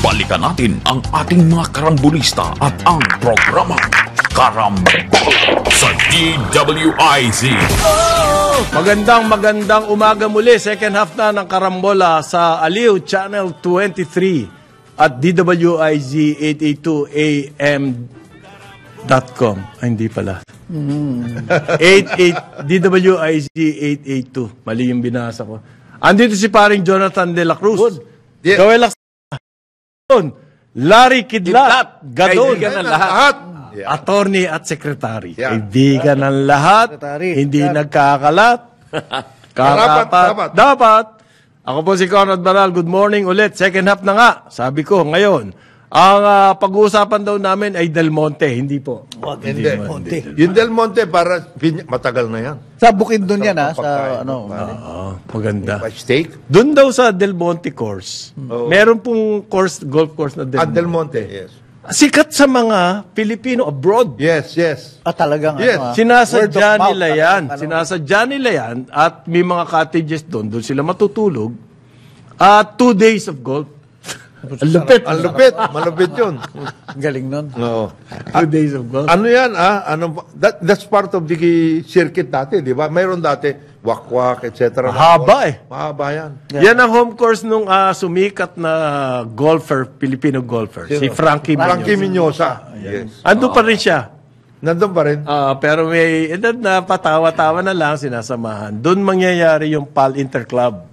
Balikan natin ang ating mga karambulista at ang programang Karambola sa DWIZ. Magandang umaga muli. Second half na ng Karambola sa Aliw Channel 23 at DWIZ 882 AM.com. Ay, hindi pala. DWIZ 882. Mali yung binasa ko. Andito si paring Jonathan De La Cruz. Yeah. Joel Lacson. Larry Kidlat. Gadon. Kaibigan ng lahat. Attorney at sekretary. Yeah. Kaibigan ng lahat. Hindi nagkakalat. Dapat. Ako po si Conrad Banal. Good morning ulit. Second half na nga. Sabi ko ngayon, ang pag-uusapan daw namin ay Del Monte. Hindi po. Hindi. Yung Del Monte, para matagal na yan. Sa Bukidnon yan, ha? Sa Maganda. Steak? Doon daw sa Del Monte course. Meron pong golf course na Del Monte, yes. Sikat sa mga Pilipino abroad. Yes. Talagang Yes. Sinasadya nila yan. Sinasadya nila yan at may mga cottages doon. Doon sila matutulog. 2 days of golf. Ang lupit. Malupit yun. Galing nun. Oo. 2 days of golf. Ano yan, that's part of the circuit dati, di ba? Mayroon dati, wakwak, etc. Mahaba yan. Yan ang home course nung sumikat na golfer, Filipino golfer. Si Frankie Miñosa. Yes. Ando pa rin siya. Nandun pa rin. Pero may edad na patawa-tawa na lang sinasamahan. Doon mangyayari yung PAL Interclub.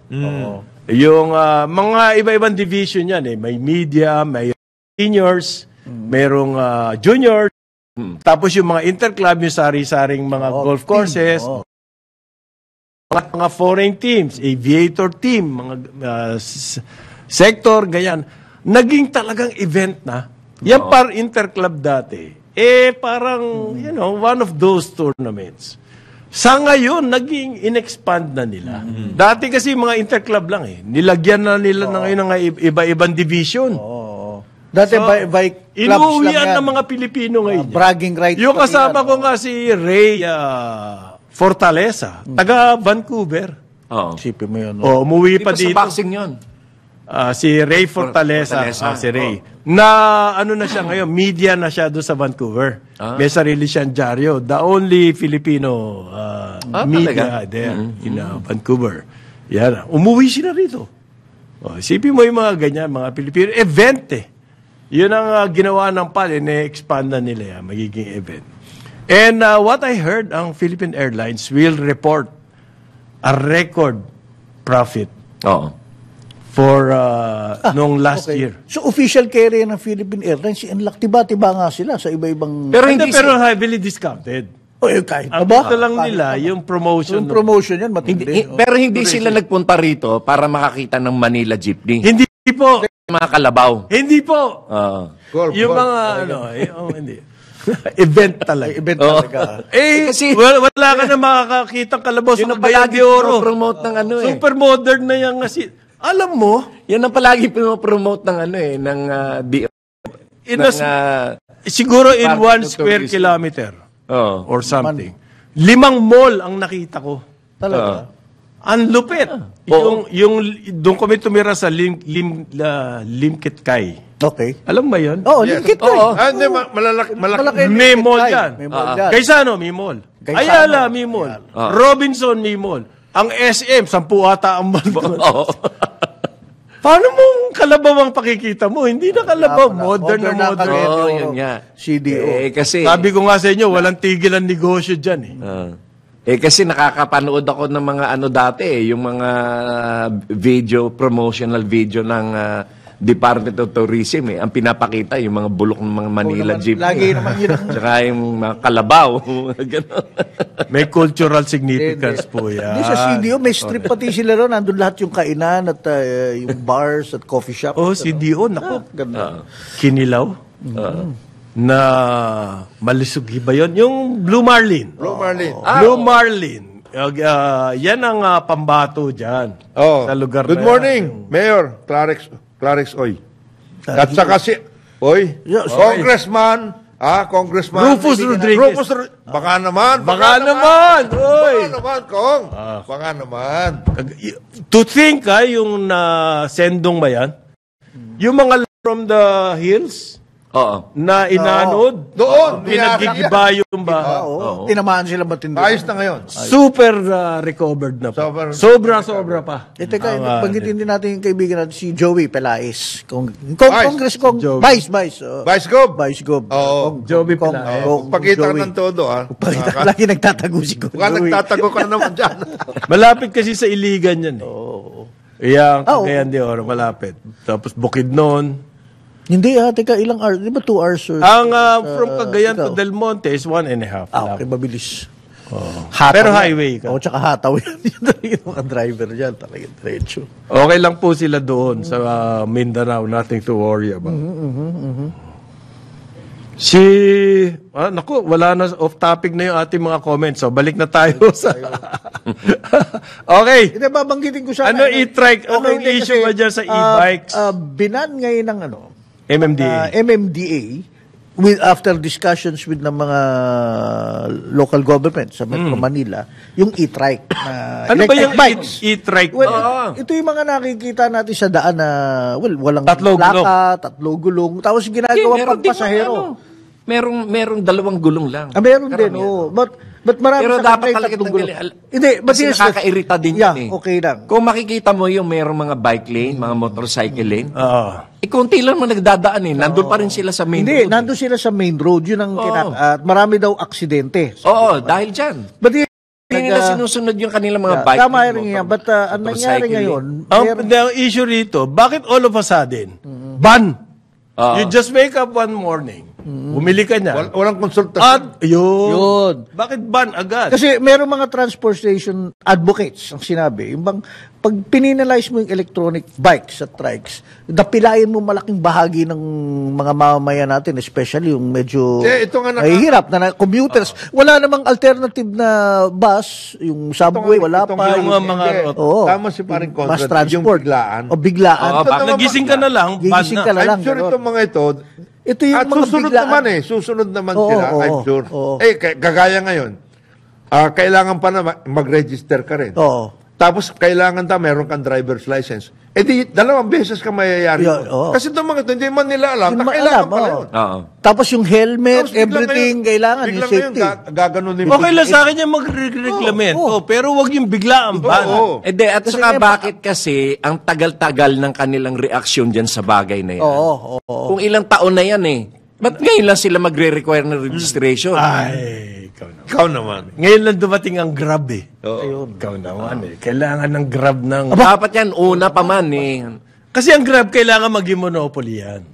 Yung mga iba-ibang division yan. May media, may seniors, mayroong juniors. Tapos yung mga interclub, yung sari-saring mga golf courses. Mga foreign teams, aviator team, mga sector, ganyan. Naging talagang event na. Yan par interclub dati. Parang, one of those tournaments. Sa ngayon, naging in-expand na nila. Dati kasi mga interclub lang Nilagyan na nila na ngayon ng iba-ibang division. Dati by clubs lang inuwian yan. ng mga Pilipino ngayon. Bragging rights. Yung kasama ko nga si Ray Fortaleza, taga Vancouver. Sipin mo yun. Umuwi pa dito. Sa boxing yun. Si Ray Fortaleza. Si Ray. Na ano na siya ngayon, media na siya doon sa Vancouver. May sarili siyang dyaryo. The only Filipino media there in Vancouver. Yan. Umuwi sila rito. Isipin mo yung mga ganyan, mga Pilipino. Event Yun ang ginawa ng PAL. Na-expand na nila yan, magiging event. And what I heard, ang Philippine Airlines will report a record profit. For nung last year. So, official carrier ng Philippine Airlines, tiba-tiba nga sila sa iba-ibang... Pero heavily discounted. Kahit ang ba? lang nila, yung promotion. Yung promotion yan, matindi. Pero hindi sila nagpunta rito para makakita ng Manila Jeepney. Hindi po. Mga kalabaw. Hindi po. Yung mga, hindi. Event talaga. Event talaga. Kasi wala ka na makakakitang kalabaw sa Cagayan de Oro. Promote ng Super modern na yan kasi. Alam mo, yan ang palagi pinopromote ng ng siguro in 1 square kilometer or something. 5 mall ang nakita ko. Talaga. Ang lupit. Yung doon kami tumira sa Limkitkay. Okay. Alam ba yun? Limkitkay. Malaki. May mall dyan. Kaysano, may mall. Ayala, may mall. Robinson, may mall. Ang SM, 10 ata ang mall. Paano mong kalabaw ang pakikita mo? Hindi na kalabaw. Modern na modern. Yun nga. CDO. Kasi, sabi ko nga sa inyo, walang tigil ang negosyo dyan kasi nakakapanood ako ng mga dati yung mga promotional video ng Department of Tourism Ang pinapakita yung mga bulok ng mga Manila Jeep. Lagi naman yun. Tsaka yung mga kalabaw. May cultural significance po yan. Hindi sa CDO, may strip pati sila ron. Nandun lahat yung kainan at yung bars at coffee shop. CDO, naku. Ganda. Kinilaw. Na malisugi ba yun? Yung Blue Marlin. Blue Marlin. Yan ang pambato dyan. Sa lugar Good morning, Mayor Clarix Oy. At saka Congressman Rufus Rodriguez. Baka naman. Oy. Kong. Baka naman. To think, yung sendong ba yan? Yung mga from the hills Oo. na inanod. Doon, Pinagigiba yung baha. Oo. Tinamaan sila matindi. Ayos na ngayon. Super recovered na pa. Sobra pa. Teka, banggitin din natin yung kaibigan natin si Joey Pelaez. Joey. Vice Gov. Vice Gov. Oo. Joey Pelaez. Pakita ng todo, ha? Lagi nagtatago si Joey. Baka nagtatago ka na naman dyan. Malapit kasi sa Iligan yan eh. Iyang Cagayan de Oro, malapit. Tapos Bukidnon. Hindi teka, ilang hours? Di ba 2 hours? Ang from Cagayan to Del Monte is 1.5. Okay, mabilis. Pero highway ka. Tsaka hataw yan. Yung mga driver dyan, talagang diretso. Okay lang po sila doon sa Mindanao. Nothing to worry about. Wala na, off topic na yung ating mga comments. So, balik na tayo sa... Okay. Hindi, babanggitin ko sana. Ano e-trike? Anong issue ba dyan sa e-bikes? Binan ngayon ng MMDA. MMDA, after discussions with ng mga local government sa Metro Manila, yung e-trike na Ano ba electric yung bikes. e-trike? Well, ito yung mga nakikita natin sa daan na walang Tatlo plaka, 3 gulong, tapos ginagawa meron pang din pasahero. Merong 2 gulong lang. Meron din, But marami Pero sa dapat kanila talaga tatlong gulong. Hindi, but Kasi here's nakakairita din yun eh. okay lang. Kung makikita mo yung merong mga bike lane, mga motorcycle lane, Oo. konti lang mo nagdadaan eh. Nandun pa rin sila sa main Hindi, road. nandun sila sa main road. Yun ang at marami daw aksidente. Oo, dahil dyan. But Hindi nila sinusunod yung kanilang mga bike tama lane, rin yan. But ang nangyari motorcycle ngayon, Ang issue rito, bakit all of a sudden, ban? You just wake up one morning, bumili ka niya. Walang konsultasyon. At Yun. Bakit ban agad? Kasi meron mga transportation advocates ang sinabi, yung bang pag pininalize mo yung electronic bikes at trikes, dapilayin mo malaking bahagi ng mga mamamayan natin, especially yung medyo Ito nga hirap na commuters. Wala namang alternative na bus, yung subway, wala pa. yung mga Tama si paring Conrad. Mass transport. Yung biglaan. O biglaan. Nagising ka na lang, ban Gigising ka na. na lang. I'm sure ganon. itong mga ito, Ito yung at mga susunod biglaan. naman susunod naman Oo, sila, oo, I'm sure. oo. Kagaya ngayon, kailangan pa na mag-register ka rin. Oo. Tapos, kailangan meron kang driver's license. Di, 2 beses ka mayayari. Oo. Kasi itong mga ito, hindi man nila alam, Hindi na man kailangan alam, pala oo. yun. Oo. Tapos yung helmet, Tapos biglang everything, ngayon- kailangan, yung biglang safety. ngayon, gaganunin mo. Okay lang sa akin yung magre-reglamento, pero wag yung bigla ang ban. Oo. At Kasi saka nga, bakit kasi ang tagal-tagal ng kanilang reaksyon dyan sa bagay na yan. Oo. Kung ilang taon na yan eh. Ba't ngayon lang sila magre-require ng registration? Ay, ikaw naman. Ikaw naman. Ngayon lang dumating ang Grab eh. Oo. Ikaw naman eh. Kailangan ng Grab ng... Dapat yan, una pa man eh. Kasi ang Grab, kailangan maging monopoly yan.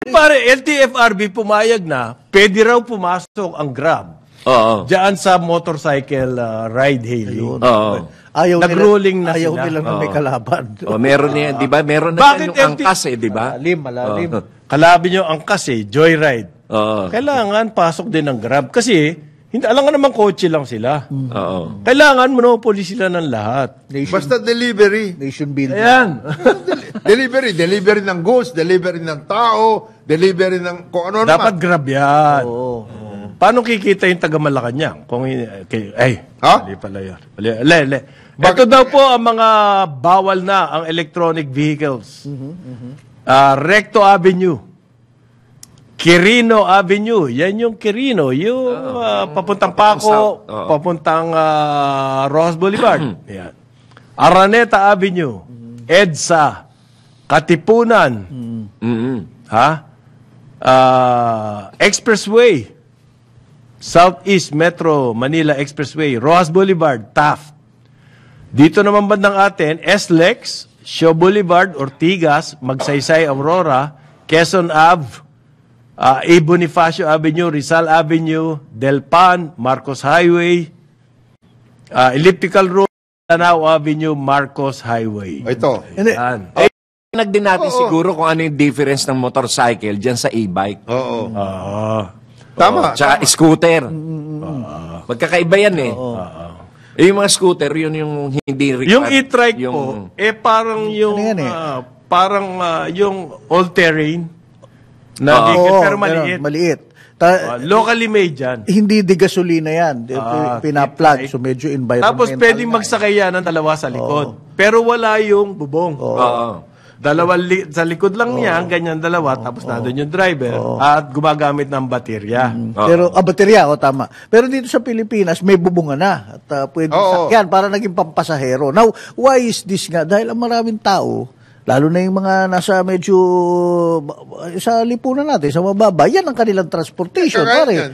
Pare, LTFRB pumayag na, pwede raw pumasok ang Grab Oo. diyan sa motorcycle ride-hailing. Oo. Nag-ruling na ayaw sila. nila na may kalaban. Oh, meron yan, di ba? Meron na Bakit yan yung angkas eh, di ba? Malalim. Kalabi nyo ang kasi, joyride. Oo. Kailangan pasok din ng Grab. Kasi, hindi, alam nga naman kotse lang sila. Oo. Kailangan monopoly sila ng lahat. Basta delivery. Nation building. Ayan. Delivery ng goods, delivery ng tao, delivery ng kung ano Dapat naman. Grab yan. Paano kikita yung taga Malacanang? Kung Ha? Mali pala yun. Mali. Ito daw po ang mga bawal na ang electronic vehicles. Recto Avenue. Quirino Avenue. Yan yung Quirino. Yung papuntang Paco, Oo. papuntang Rojas Boulevard. Yan. Araneta Avenue. EDSA. Katipunan. Mm-hmm. Expressway. Southeast Metro Manila Expressway, Rojas Boulevard, Taft. Dito naman bandang atin, SLEX, Shaw Boulevard, Ortigas, Magsaysay, Aurora, Quezon Ave, A. Bonifacio Avenue, Rizal Avenue, Del Pan, Marcos Highway, Elliptical Road, Lanao Avenue, Marcos Highway. Ito. Yan. Tinag din natin siguro kung ano yung difference ng motorcycle dyan sa e-bike. Oo. Tama. Tsaka scooter. Magkakaiba yan eh. Yung mga scooter, yun yung hindi required. Yung e-trike po, parang yung, Ano yan eh? yung all-terrain, pero maliit. Maliit. Locally made yan. Hindi de gasolina yan. Pinaplug, so medyo environmental. Tapos pwedeng magsakay yan ng dalawa sa likod. Pero wala yung bubong. Oo. Sa likod lang niya, ganyan dalawa, tapos nandun yung driver, at gumagamit ng baterya. Pero, baterya, tama. Pero dito sa Pilipinas, may bubunga na. At pwede sakyan para naging pampasahero. Now, why is this nga? Dahil ang maraming tao, lalo na yung mga nasa medyo sa lipunan natin, sa mababa, yan ang kanilang transportation. Pare.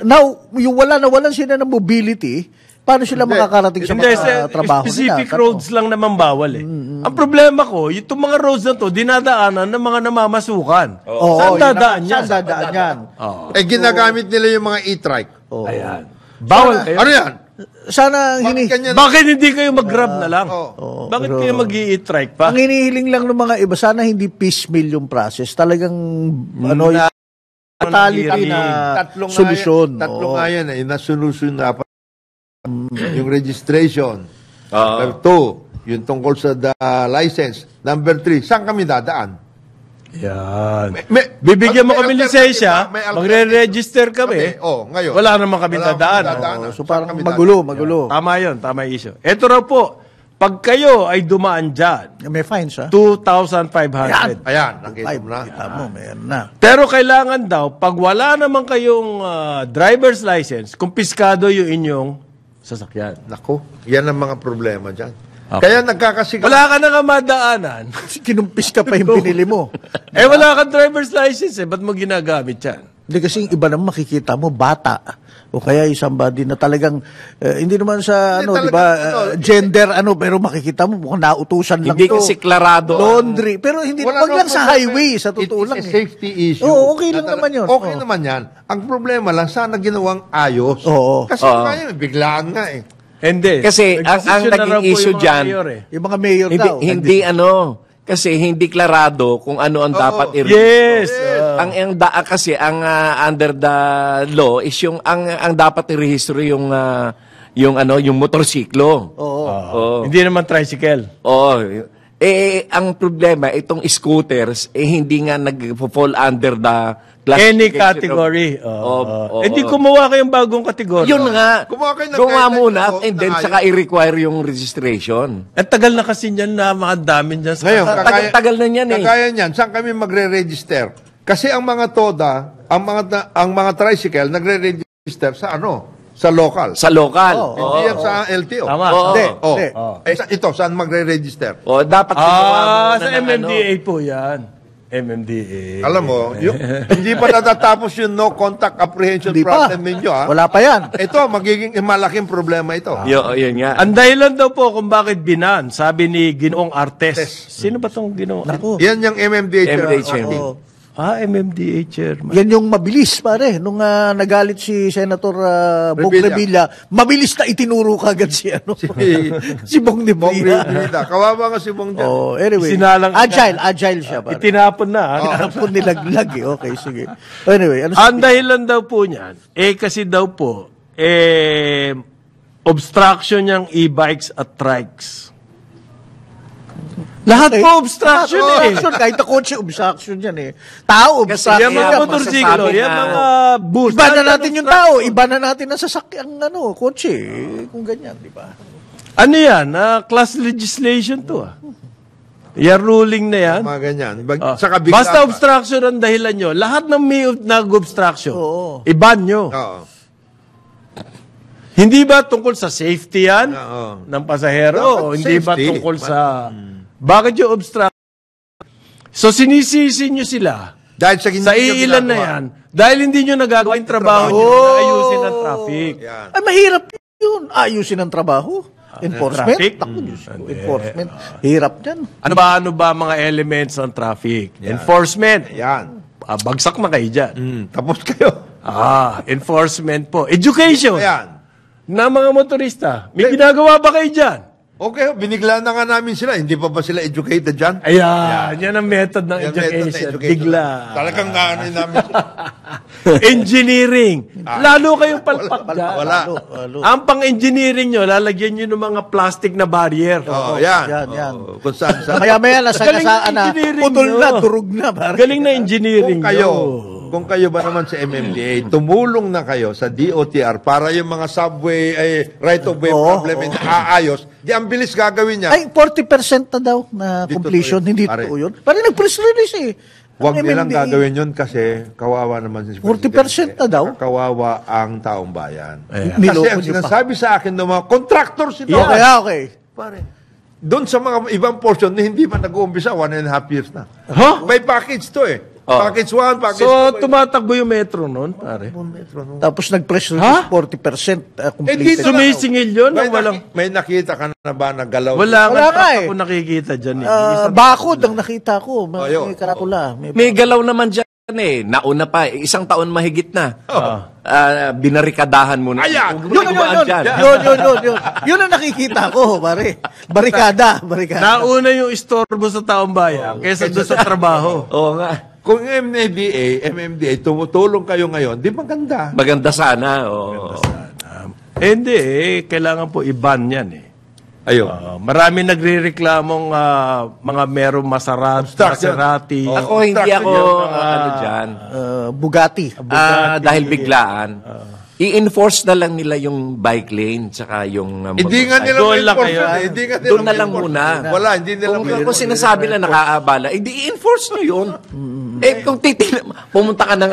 Now, yung nawalan sila ng mobility, paano sila makakarating sa mga trabaho nila? Specific roads lang naman bawal eh. Ang problema ko, itong mga roads na to, dinadaanan ng mga namamasukan. Saan dadaan yan? Saan dadaan yan? Ginagamit nila yung mga e-trike. Ayan. Bawal kayo. Ano yan? Sana Bakit hindi kayo mag-grab na lang? Bakit kayo mag-i-trike pa? Ang hinihiling lang ng mga iba, sana hindi piecemeal yung process. Talagang, totality na solusyon. Tatlong nga yan na solusyon na yung registration. Number 2, yung tungkol sa license. Number 3, saan kami dadaan? Yan. Bibigyan mo kami lisensya, magre-register kami. Ngayon. Wala naman kami dadaan. So parang magulo. Tama yun, tama yung issue. Ito raw po, pag kayo ay dumaan dyan, may fines, ha? 2,500. Ayan, nakita mo na. Meron na. Pero kailangan daw, pag wala naman kayong driver's license, kumpiskado yung inyong sasakyan. Naku, yan ang mga problema dyan. Kaya nagkakasigaw. Wala ka na nga madaanan. Kinumpis ka pa yung pinili mo. Wala kang driver's license ba't mo ginagamit yan? Hindi kasi yung iba naman makikita mo, bata. O kaya yung somebody na talagang, hindi naman sa, di ba, gender, pero makikita mo, mukhang nautusan lang to. Hindi kasi klarado. Laundry. Pero hindi, wag lang sa highway, sa totoo lang. It's a safety issue. Oo, okay lang naman yun. Okay naman yan. Ang problema lang, sana ginawang ayos. Kasi ngayon, biglaan nga eh. Hindi. Kasi ang naging issue dyan, yung mga mayor daw. Hindi kasi hindi klarado kung ano ang dapat i-register. Yes. Kasi ang under the law is yung ang dapat i-register yung motorsiklo. Hindi naman tricycle. Ang problema itong scooters hindi nga nag-fall under the any category. Hindi gumawa kayong bagong kategory. Yun nga. Gumawa muna and then saka i-require yung registration. At tagal na kasi niyan na mga dami niyan. Ngayon, tagal na niyan eh. Kagaya niyan, saan kami magre-register? Kasi ang mga TODA, ang mga tricycle, nagre-register sa sa local. Sa local. Hindi yan sa LTO. Tama. Hindi. Ito, saan magre-register? Dapat sa MMDA po yan. MMDA. Alam mo, hindi pa natatapos yung no contact apprehension problem ninyo, ha? Wala pa yan. Ito, magiging malaking problema ito. Yun nga. Ang dahilan daw po kung bakit binan, sabi ni Ginoong Artes. Sino ba tong Ginoong Artes? Yan yung MMDA chairman. MMDA chairman. Yan yung mabilis, pare. Nung nagalit si Senator Bong Revilla, mabilis na itinuro kagad si Bong Revilla. Kawawa nga si Bong dyan. Anyway, agile siya. Pare. Itinapon na. Itinapon nilaglag eh. Okay, sige. Anyway, ang dahilan daw po niyan, kasi daw po, obstruction yung e-bikes at trikes. Lahat po obstruction eh. Kahit na kotse, obstruction yan eh. Tao, obstruction. Yung mga motorsiklo, yung mga bus. Iba na natin yung tao, iba na natin ang sasakyan, kotse. Kung ganyan, di ba? Ano yan? Class legislation to Yan ruling na yan. Mga ganyan. Basta obstruction ang dahilan nyo. Lahat ng may nag-obstruction, iban nyo. Hindi ba tungkol sa safety yan ng pasahero? Hindi ba tungkol sa... Bakit yung obstruction? So, sinisisi nyo sila dahil sa iilan na yan, dahil hindi nyo nagagawin trabaho nyo na ayusin ang traffic. Ay, mahirap yun. Ayusin ang trabaho. Enforcement? Enforcement. Hirap yan. Ano ba mga elements ng traffic? Enforcement. Yan. Bagsak na kayo dyan. Tapos kayo. Enforcement po. Education. Yan. Na mga motorista. May ginagawa ba kayo dyan? Okay, binigla na nga namin sila. Hindi pa ba sila educated dyan? Ayan. Yan ang method ng education. Bigla. Talagang namin namin sila. Engineering. Lalo kayong palpak dyan. Wala. Ang pang-engineering nyo, lalagyan nyo ng mga plastic na barrier. Yan. Kung saan. Maya-maya, nasa na, putol na, durug na. Galing na engineering kung kayo, kung kayo ba naman sa MMDA, tumulong na kayo sa DOTR para yung mga subway, right-of-way problem na aayos, di ang bilis gagawin niya. Ay, 40% na daw na Di completion. totoo yun, Hindi pare. totoo yun. Parang nag-press release eh. Huwag Ang nilang MMDA. gagawin yun kasi kawawa naman si 40% na daw? Kawawa ang taong bayan. Kasi Niloko ang niyo pa. sinasabi sa akin ng mga contractors ito, Okay. pare, doon sa mga ibang portion na hindi pa nag-uumpisa, 1.5 years na. Huh? May package to eh. Package 1, package So, 2. tumatakbo yung metro noon, pare. Tapos nag-press release 40% completed. dito na- Sumisingil yun ng walang... May nakita ka na ba na galaw? Wala Wala nga nga eh. ako nakikita dyan eh. Bakod ang nakita ko. Ayun. May karakula. May galaw naman dyan eh. Nauna pa. Isang taon mahigit na. Binarikadahan mo na. Ayan! Huwag dumaan dyan. Yun. Yun ang nakikita ko, pare. Barikada. Nauna yung istorbo sa taong bayan kaysa doon sa trabaho. Oo nga. Kung MMDA, tumutulong kayo ngayon, di maganda. Maganda sana. Oo. Hindi eh. Kailangan po i-ban yan eh. Ayun. Marami nagre-reklamong mga merong Maserati. Ako, hindi ako ano dyan. Bugatti. Dahil biglaan. I-enforce na lang nila yung bike lane tsaka yung Hindi nga nila Doon lang ma-enforce kayo. yun eh. Hindi nga nila Doon na lang ma-enforce. muna. Wala, hindi nila Kung sinasabi na nakaabala, i-enforce nyo yun. Kung titignan, pumunta ka ng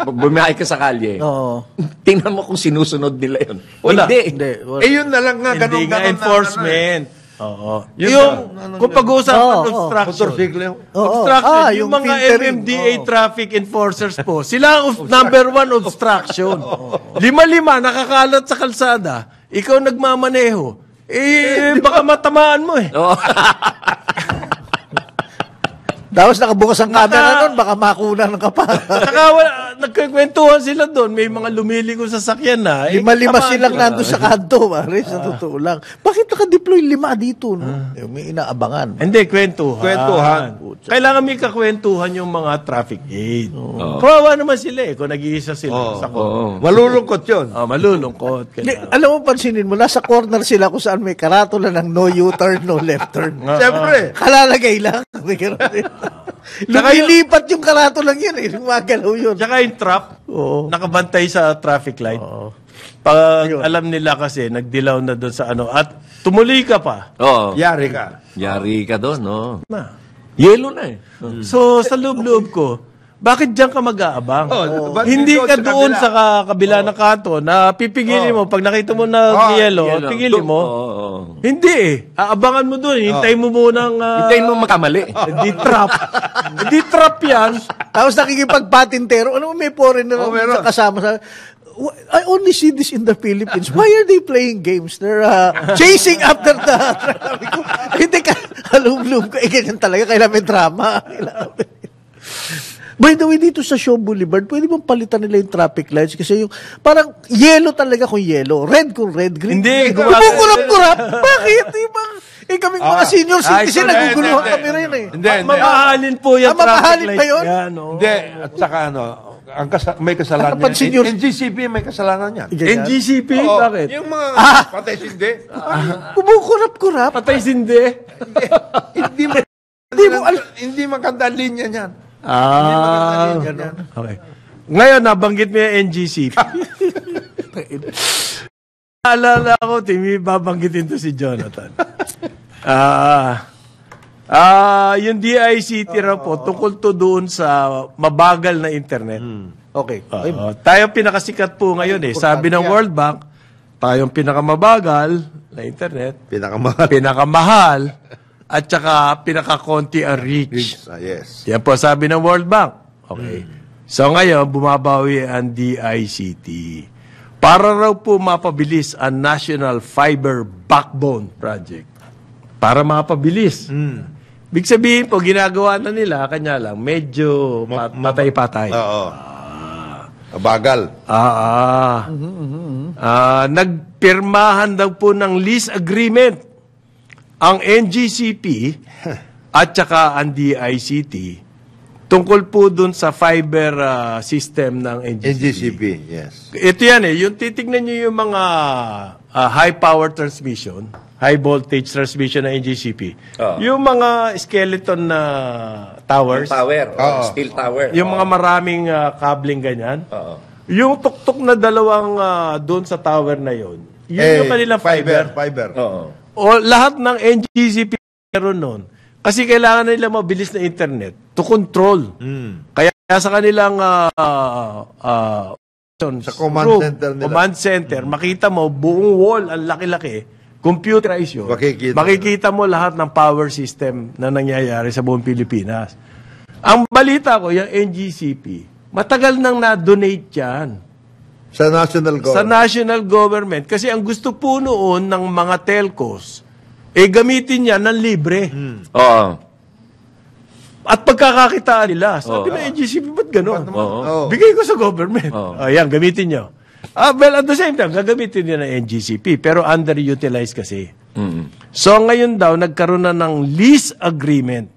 bumiyahe ka sa kalye. Oo. Tingnan mo kung sinusunod nila yun. Wala. Hindi. yun na lang nga, Hindi nga ganun enforcement. Oo. Yung, kung pag-uusapan obstruction. Motorsiklo yung... Obstruction, yung mga filtering. MMDA traffic enforcers po, sila ang number one obstruction. 5 nakakalat sa kalsada, ikaw nagmamaneho, baka matamaan mo eh. Oo. Tapos nakabukas ang camera nun, baka makuna ng kapal. Saka nagkikwentuhan sila doon, may mga lumiligo sa sakyan na. 5 silang nandun sa kanto, pare, sa totoo lang. Bakit naka-deploy 5 dito, no? May inaabangan. Hindi, kwentuhan. Kwentuhan. Kailangan may kakwentuhan yung mga traffic aid. Kawawa naman sila eh, kung nag-iisa sila sa Malulungkot yun. malulungkot. Hindi, alam mo, pansinin mo, nasa corner sila kung saan may karatula ng no U-turn, no left turn. Siyempre. Kalalagay lang. Lumilipat yung karatulang yun eh. Gumagalaw yun. Tsaka yung trap, nakabantay sa traffic light. Pag alam nila kasi, nagdilaw na doon sa at tumuloy ka pa. Oo. Yari ka. Yari ka doon, no? Na. Yelo na eh. So, sa loob-loob ko, bakit diyan ka mag-aabang? ba't Hindi dito ka sa doon kabila? sa kabila ng kanto na pipigilin mo. Pag nakita mo na yellow, pigilin mo. Hindi eh. Aabangan mo doon. Hintayin mo munang... Hintayin mo makamali. Di trap. Di trap yan. Tapos nakikipagpatintero. Ano may foreigner meron. sa kasama sa... I only see this in the Philippines. Why are they playing games? They're chasing after the... Sabi ko, hindi ka... Halum-lum ko. Ganyan talaga. Kailangan may drama. By the way, dito sa Shaw Boulevard, pwede bang palitan nila yung traffic lights? Kasi yung, parang yellow talaga kung yellow. Red kung red, green. Hindi, Kumukurap-kurap. Bakit? Kaming mga senior citizen, naguguluhan kami rin eh. Hindi. Mamahalin po yung traffic mamahalin light. ba yun? Yan, Hindi. At saka may kasalanan Pag senior- yan. NGCP may kasalanan yan. NGCP? Oo. Bakit? Yung mga patay hindi. Kumukurap-kurap. Patay sindi. Hindi maganda ang linya niyan. Okay. Ngayon, nabanggit mo yung NGCP. Naalala ko, Timmy, babanggitin to si Jonathan. Yung DICT raw po, tungkol to doon sa mabagal na internet. Okay. Tayo pinakasikat po ngayon eh. Sabi ng World Bank, tayong pinakamabagal na internet, pinakamahal, at saka pinakakonti ang reach. Yes. Yan po sabi ng World Bank. Okay. So ngayon, bumabawi ang DICT. Para raw po mapabilis ang National Fiber Backbone Project. Para mapabilis. Big sabihin po, ginagawa na nila, kanya lang, medyo patay-patay. Oo. Bagal. Nagpirmahan daw po ng lease agreement ang NGCP at saka ang DICT tungkol po dun sa fiber system ng NGCP, yes. Ito yan eh, yung titignan nyo yung mga high power transmission, high voltage transmission ng NGCP. Yung mga skeleton na towers, steel tower. yung mga maraming cabling ganyan, yung tuktok na dalawang doon sa tower na yun, yun yung kanilang fiber. O lahat ng NGCP meron nun. Kasi kailangan nila mabilis na internet to control. Kaya sa kanilang sa command center nila. Command center, makita mo buong wall ang laki-laki, computerized yun. Makikita mo lahat ng power system na nangyayari sa buong Pilipinas. Ang balita ko, yung NGCP, matagal nang na-donate yan. Sa national government. Sa national government. Kasi ang gusto po noon ng mga telcos, gamitin yan ng libre. At pagkakakitaan nila, sabi na NGCP, ba't gano'n? Bigay ko sa government. Ayan, gamitin nyo. Well, at the same time, gagamitin nyo ng NGCP, pero underutilized kasi. So, ngayon daw, nagkaroon na ng lease agreement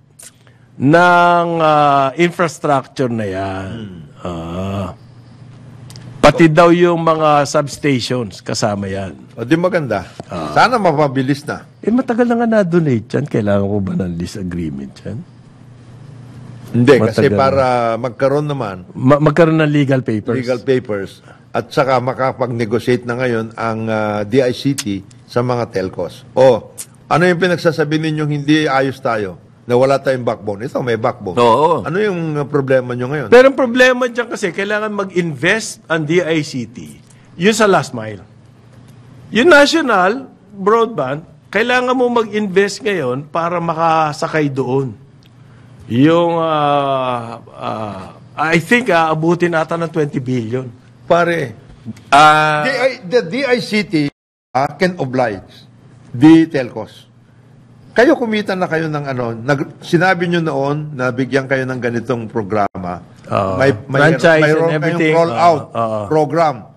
ng infrastructure na yan. Pati daw yung mga substations, kasama yan. O di maganda. Sana mapabilis na. Matagal na nga na-donate yan. Kailangan ko ba ng lease agreement yan? Hindi, kasi para magkaroon naman. Magkaroon ng legal papers. Legal papers. At saka makapag-negotiate na ngayon ang DICT sa mga telcos. Ano yung pinagsasabi ninyong hindi ayos tayo? Na wala tayong backbone. Ito, may backbone. Ano yung problema nyo ngayon? Pero ang problema dyan kasi, kailangan mag-invest ang DICT. Yun sa last mile. Yung national broadband, kailangan mo mag-invest ngayon para makasakay doon. Yung, I think, abutin ata ng 20 billion. Pare, the DICT can oblige the telcos. Kayo kumita na kayo ng sinabi nyo noon na bigyan kayo ng ganitong programa. Mayroon kayong roll-out program.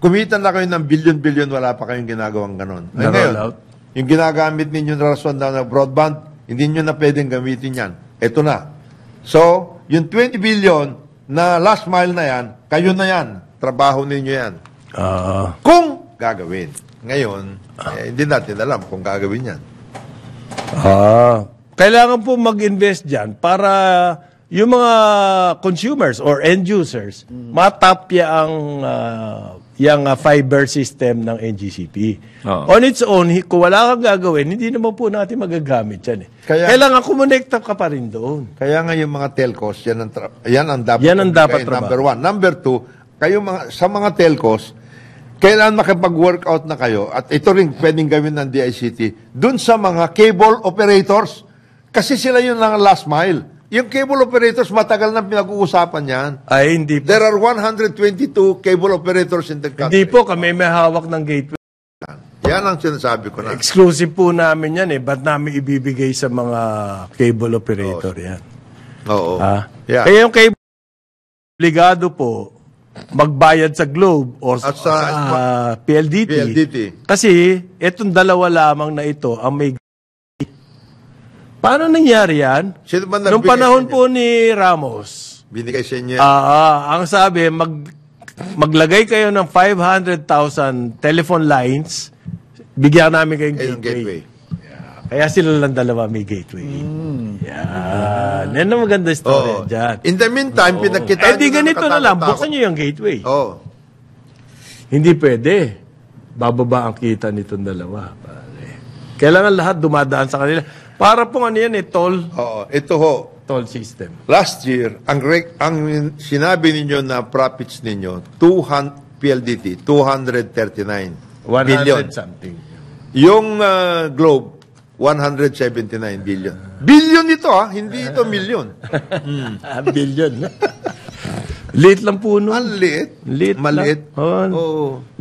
Kumita na kayo ng billion-billion, wala pa kayong ginagawang ganon. Ngayon, yung ginagamit ninyo na rason na broadband, hindi nyo na pwedeng gamitin yan. Ito na. So, yung 20 billion na last mile na yan, kayo na yan. Trabaho ninyo yan. Kung gagawin. Ngayon, hindi natin alam kung gagawin yan. Kailangan po mag-invest dyan para yung mga consumers or end users matapya ang yung fiber system ng NGCP. On its own, kung wala kang gagawin, hindi naman po natin magagamit yan. Kailangan kumonekta ka pa rin doon. Kaya nga yung mga telcos, yan ang dapat number one. Number two, sa mga telcos, kailangan makipag-workout na kayo, at ito rin pwedeng gawin ng DICT, dun sa mga cable operators. Kasi sila yun lang last mile. Yung cable operators, matagal na pinag-uusapan yan. Ay, hindi po. There are 122 cable operators in the country. Hindi po, kami may hawak ng gateway. Yan ang sinasabi ko na. Exclusive po namin yan Ba't namin ibibigay sa mga cable operator yan? Oo. Yeah. Kaya yung cable, obligado po, magbayad sa Globe o sa PLDT. Kasi itong dalawa lamang na ito ang may. Paano nangyari yan? Nung panahon po ni Ramos, binigay sa inyo. Ang sabi, maglagay kayo ng 500,000 telephone lines, bigyan namin kayong gateway. Kaya sila lang dalawa may gateway. Yan. Yan ang maganda story dyan. In the meantime, pinagkita di ganito na lang. Buksan nyo yung gateway. Hindi pwede. Bababa ang kita nitong dalawa. Kailangan lahat dumadaan sa kanila. Para pong toll. Ito ho. Toll system. Last year, ang sinabi ninyo na profits ninyo, PLDT, 239 billion. Something. Yung Globe, 179 billion. Billion ito hindi ito million. Billion. Liit lang po nun. Ang liit. Maliit.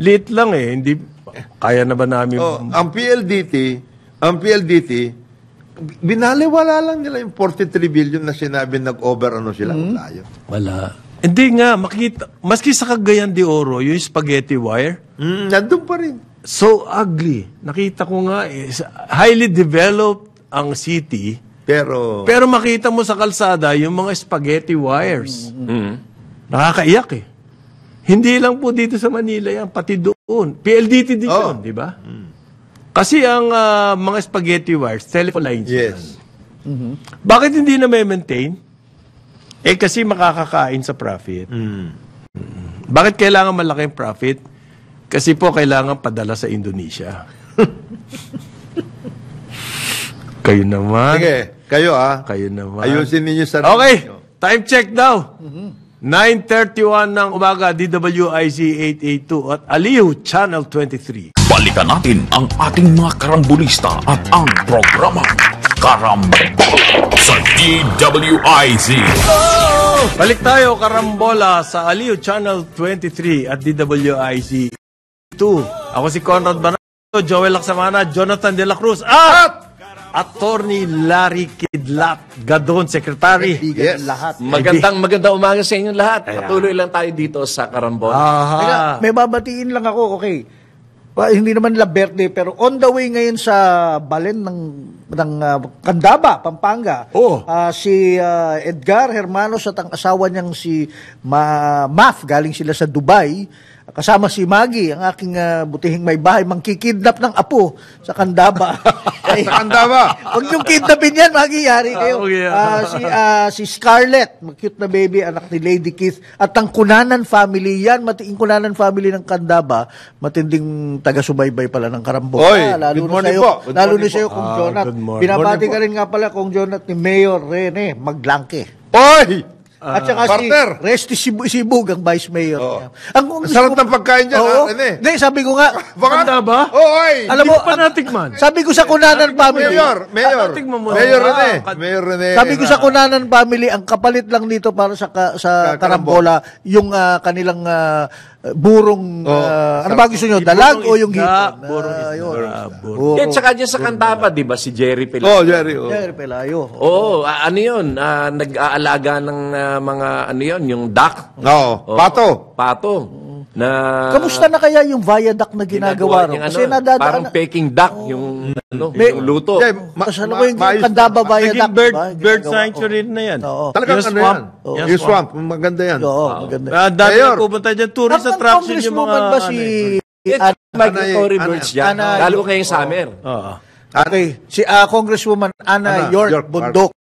Liit lang hindi, kaya na ba namin? Ang PLDT, binaliwala lang nila yung 43 billion na sinabi nag-over sila. Wala. Hindi nga, makita, maski sa Cagayan de Oro, yung spaghetti wire, nandun pa rin. So ugly. Nakita ko nga, highly developed ang city. Pero makita mo sa kalsada yung mga spaghetti wires. Nakakaiyak Hindi lang po dito sa Manila yan, pati doon. PLDT din yun, di ba? Kasi ang mga spaghetti wires, telephone lines. Yes. Bakit hindi na may maintain? Kasi makakakain sa profit. Bakit kailangan malaking profit? Kasi po kailangan padala sa Indonesia. Kayo naman. Sige, kayo Kayo naman. Ayusin ninyo sa... Okay, time check daw. 9:31 ng umaga, DWIC 882 at Aliw Channel 23. Balikan natin ang ating mga karambulista at ang programang Karambol sa DWIZ. Balik tayo, karambola, sa Aliw Channel 23 at DWIC 2. Ako si Conrad Banato, Joel Laksamana, Jonathan De La Cruz, at Attorney Larry Kidlat Gadon, Secretary. Yes. Lahat. Magandang umaga sa inyong lahat. Patuloy lang tayo dito sa Karambol. Teka, may babatiin lang ako, okay. Hindi naman nila birthday, pero on the way ngayon sa Balen ng Candaba, Pampanga. Si Edgar Hermanos at ang asawa niyang si Maf, galing sila sa Dubai. Kasama si Maggie, ang aking butihing may bahay, mangkikidnap ng apo sa Candaba. Sa Candaba. Huwag niyong kidnapin yan, Maggie, yari kayo. Si Scarlett, cute na baby, anak ni Lady Keith, at ang Kunanan family, yan, ang Kunanan family ng Candaba, matinding taga-subaybay pala ng Karambol. Oy, good morning po. Lalo na sa'yo, Kung Jonat. Binabati ka Good rin nga pala, Kung Jonat, ni Mayor Rene Maglangke. Oy! At saka partner. si Resty Sibug, ang Vice Mayor. Ang sarap ng pagkain dyan, Rene. Hindi, sabi ko nga, Candaba? Oy! alam mo, pa natikman. sabi ko sa Kunanan family, Mayor Tingnan mo. Mayor Rene. sabi ko sa Kunanan family, ang kapalit lang dito para sa Karambola, yung kanilang burong, ano ba gusto nyo, dalag o yung hipon? Burong. Yan, tsaka dyan sa Candaba, di ba, si Jerry Pelayo. Jerry. Jerry Pelayo. Oo, ano yun, nag-aalaga ng mga, ano yun, yung duck. Oo, pato. Na, Kamusta na kaya yung viaduct na ginagawa ro? Kasi nadadaan, parang peking duck, yung, yung luto. kasi ano ko yung Candaba viaduct, Naging bird ginagawa. sanctuary na yan. Oo. Talagang Yung ano swamp. yan? Yung swamp. Maganda yan. Oo, maganda. Dami Mayor. na pupunta dyan. Tourist Ang attraction yung mga... congresswoman ba si... Migratory birds dyan. Ana- Lalo ngayong summer. Okay, si Congresswoman Ana York Bundok.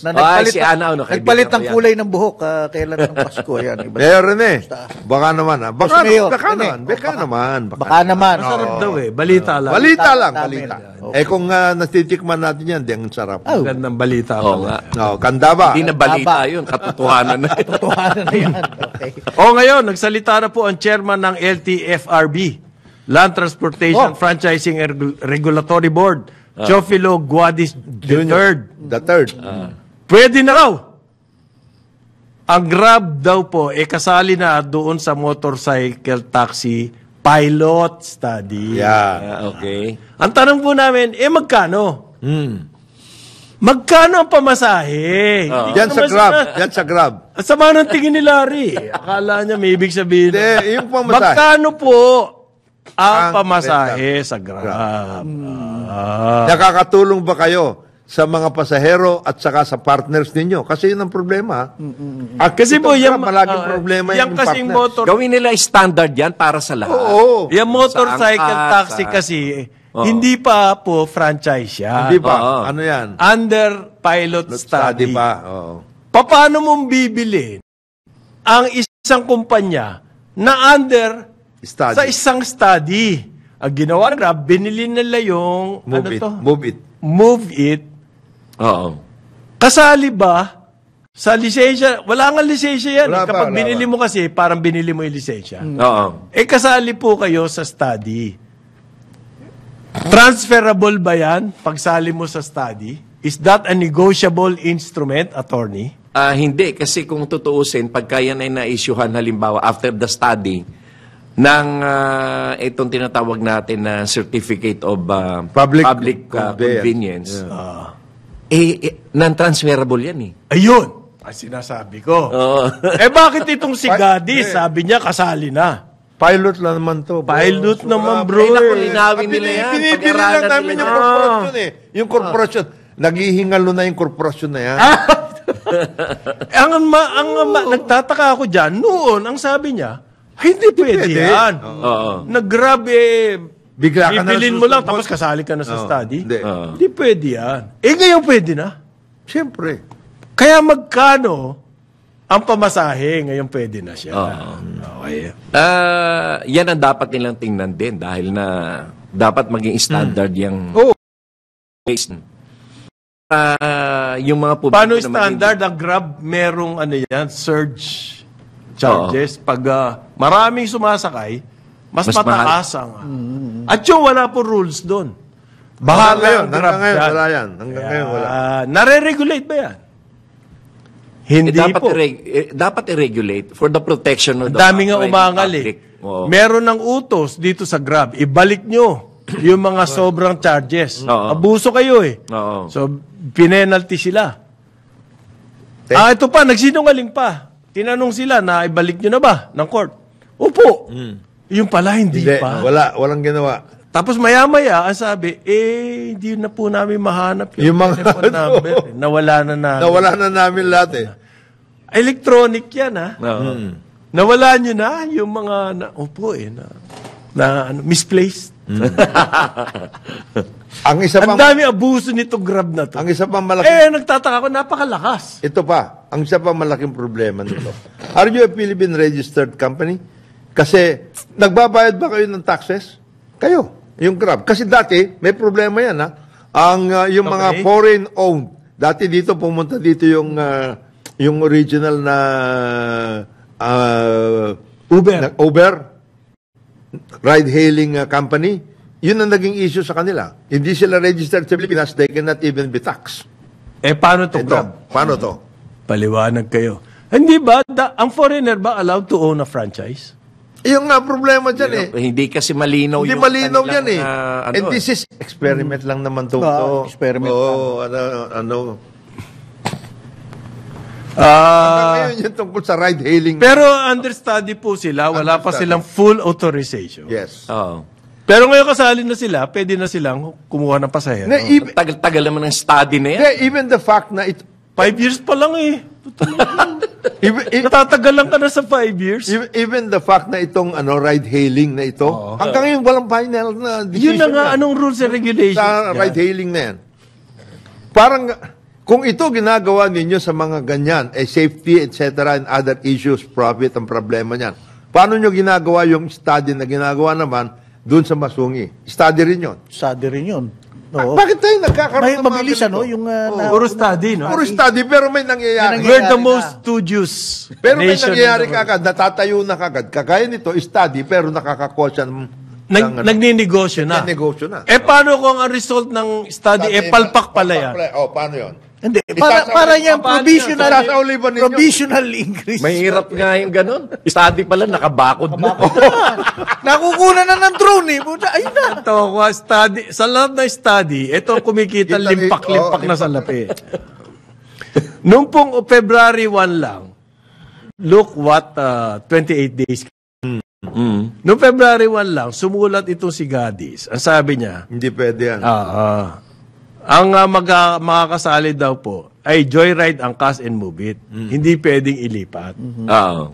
Na Si Ana, nagpalit kaibigan ng ko yan. kulay ng buhok kailan ng Pasko. Yan, iba. Mayor Rene, baka naman Baka Mayor, naman. Baka naman. Masarap daw Balita lang. Balita lang, namin. balita. Kung natitikman natin yan, di ang sarap. Magandang balita. Oo nga. Candaba. Hindi na balita yun, katotohanan na yun. Tutuhanan na yan. Okay. Ngayon, nagsalita na po ang chairman ng LTFRB, Land Transportation Franchising Regulatory Board, Chofilo Guadis III. The third. Pwede na raw. Ang Grab daw po, kasali na doon sa motorcycle taxi pilot study. Yeah. Okay. Ang tanong po namin, magkano? Magkano ang pamasahe? Hindi Yan ko sa naman Grab. Yan sa Grab. Ang sama ng tingin ni Larry. Akala niya may ibig sabihin. Hindi, yung pamasahe. Magkano po ang Ang pamasahe sa Grab? Nakakatulong ba kayo sa mga pasahero at saka sa partners ninyo? Kasi yun ang problema. Kasi po, yung malaging problema yung yung kasing partners. motor, Gawin nila standard yan para sa lahat. Oo. yung motorcycle Sa angkas, taxi kasi, hindi pa po franchise yan. Hindi pa. Oo. Ano yan? Under pilot study. pa. Oo. Paano mong bibilin ang isang kumpanya na under Study. sa isang study? Ang ginawa Grab, binili nila yung Move It. Oo. Kasali ba sa lisensya? Wala nga lisensya yan. Wala pa, Kapag wala binili mo kasi, parang binili mo yung lisensya. Oo. Kasali po kayo sa study. Transferable ba yan pagsali mo sa study? Is that a negotiable instrument, attorney? Hindi, kasi kung tutuusin, pagka yan ay na-issuehan, halimbawa, after the study, ng itong tinatawag natin na Certificate of Public Convenience, non-transferable yan eh. Ayun! Ang sinasabi ko. Oo. Bakit itong si Gadi, sabi niya, kasali na? Pilot lang naman to. Pilot naman, bro. naku, linawin nila yan. Pinipili Pag-aralan lang namin nila yung yan. korporasyon Yung korporasyon. Naghihingalo na yung korporasyon na yan. Nagtataka ako dyan, noon, ang sabi niya, hindi pwede yan. Oo. Nag-Grab Bigla ka na Bibilin mo lang, susumbong. tapos kasali ka na sa study. Hindi. Hindi pwede yan. Ngayon pwede na. Siyempre. Kaya magkano ang pamasahe, ngayon pwede na siya. Okay. Yan ang dapat nilang tingnan din dahil na dapat maging standard yung yung mga publiko Paano na standard? Ang Grab, merong surge charges. Pag maraming sumasakay, mas mataas ang. At yung wala po rules doon. Bahala ang Grab Hanggang ngayon, dyan. wala yan. Hanggang ngayon, wala. Nare-regulate ba yan? Hindi dapat po. Dapat i-regulate for the protection of the Dami nga public. umangal Meron ng utos dito sa Grab. Ibalik nyo yung mga sobrang charges. Abuso kayo Oo. So, pinenalty sila. Ito pa, nagsinungaling pa. Tinanong sila na ibalik nyo na ba ng court? Opo. Yung pala, hindi pa. Walang ginawa. Tapos maya-maya, ang sabi, hindi na po namin mahanap Yung mga telephone number. Nawala na namin. Nawala na namin lahat Electronic yan, ha? Nawala nyo na yung mga, misplaced. Ang isa Ang pang dami abuso nito Grab na to. ang isa pang malaking Nagtataka ko, napakalakas. ito pa, ang isa pang malaking problema nito. Are you a Philippine registered company? Kasi nagbabayad ba kayo ng taxes? Kayo, yung Grab. Kasi dati may problema yan yung mga foreign owned. Dati dito pumunta dito yung original na Uber ride hailing company. Yun ang naging issue sa kanila. Hindi sila registered sa Pilipinas, they cannot even be taxed. Paano to Grab? Paano to? Paliwanag kayo. Hindi ba, ang foreigner ba allowed to own a franchise? Yung nga problema dyan Hindi kasi malinaw Hindi yung malinaw yan kanilang, And this is experiment lang naman to. Experiment Ngayon yung tungkol sa ride-hailing. Pero understudy po sila, wala pa silang full authorization. Yes. Pero ngayon kasali na sila, pwede na silang kumuha ng pasahero. Tagal-tagal naman ng study na yan. Even the fact na 5 years pa lang Natatagalan ka na sa 5 years. Even the fact na itong ride-hailing na ito, hanggang ngayon walang final na decision. Yun na nga, anong rules and regulations? Sa ride-hailing na yan. Parang, kung ito ginagawa ninyo sa mga ganyan, safety, etc., and other issues, profit, ang problema niyan. Paano nyo ginagawa yung study na ginagawa naman doon sa Masungi? Study rin yun. Study rin yun. Oo. Bakit tayo nagkakaroon ng mga Mabilis, ganito? yung... Puro study, no? Puro study, pero may nangyayari. We're the most studious Pero may nation nangyayari in the world. kagad, natatayo na kagad. Kagaya nito, study, pero nakakakosya ng... Nagninegosyo na. Nagninegosyo na. Paano kung ang result ng study, palpak pala yan? Paano yun? Hindi, para yung provisional increase. Mahirap nga yung ganun. Study pala, nakabakod na. Nakukuha na ng drone Ayun na. Ito, study, sa lahat ng study, ito kumikita limpak-limpak na sa lapi. Noong pong February 1 lang, look what 28 days. Noong February 1 lang, sumulat itong si Gadis. Ang sabi niya, Hindi pwede yan. ang makakasali daw po ay joyride ang cash and move it. Hindi pwedeng ilipat.